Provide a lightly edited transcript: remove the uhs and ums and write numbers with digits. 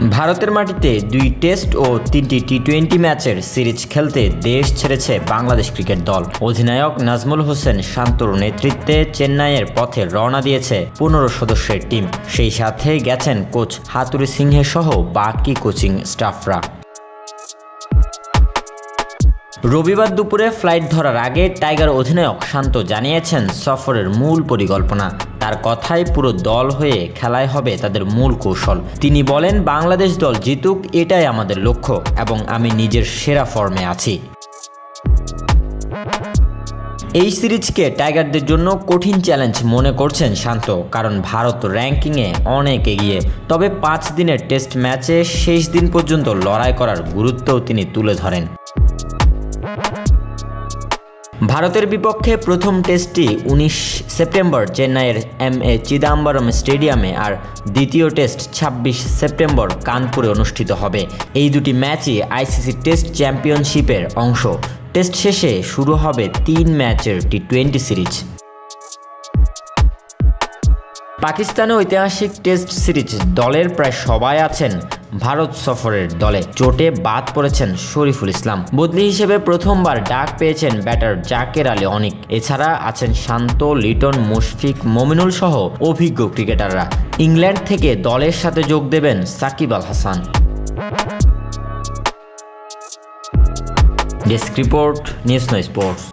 ভারতের মাটিতে ২ টেস্ট ও ৩টি টি-২০ ম্যাচের সিরিজ খেলতে দেশ ছেড়েছে বাংলাদেশ ক্রিকেট দল। অধিনায়ক নাজমুল হোসেন শান্তর নেতৃত্বে চেন্নাইয়ের পথে রওনা দিয়েছে ১৫ সদস্যের টিম। সেই সাথে গেছেন কোচ হাতুড়ি সিংহে সহ বাকি কোচিং স্টাফরা। রবিবার দুপুরে ফ্লাইট ধরার আগে টাইগার অধিনায়ক শান্ত জানিয়েছেন সফরের মূল পরিকল্পনা। তার কথায় পুরো দল হয়ে খেলায় হবে তাদের মূল কৌশল। তিনি বলেন, বাংলাদেশ দল জিতুক এটাই আমাদের লক্ষ্য এবং আমি নিজের সেরা ফর্মে আছি। এই সিরিজকে টাইগারদের জন্য কঠিন চ্যালেঞ্জ মনে করছেন শান্ত, কারণ ভারত র্যাঙ্কিংয়ে অনেক এগিয়ে। তবে ৫ দিনের টেস্ট ম্যাচে শেষ দিন পর্যন্ত লড়াই করার গুরুত্বও তিনি তুলে ধরেন। ভারতের বিপক্ষে প্রথম টেস্টটি ১৯ সেপ্টেম্বর চেন্নাইয়ের এম.এ. চিদাম্বরম স্টেডিয়ামে আর দ্বিতীয় টেস্ট ২৬ সেপ্টেম্বর কানপুরে অনুষ্ঠিত হবে। এই দুটি ম্যাচই আইসিসি টেস্ট চ্যাম্পিয়নশিপের অংশ। টেস্ট শেষে শুরু হবে ৩ ম্যাচের টি-২০ সিরিজ। পাকিস্তানে ঐতিহাসিক টেস্ট সিরিজ দলের প্রায় সবাই আছেন ভারত সফরের দলে। চোটে বাদ পড়েছেন শরীফুল ইসলাম। বদলি হিসেবে প্রথমবার ডাক পেয়েছেন ব্যাটার জাকের আলী অনিক। এছাড়া আছেন শান্ত, লিটন, মুশফিক, মমিনুল সহ অভিজ্ঞ ক্রিকেটাররা। ইংল্যান্ড থেকে দলের সাথে যোগ দেবেন Shakib Al Hasan. Desk report, news no sports.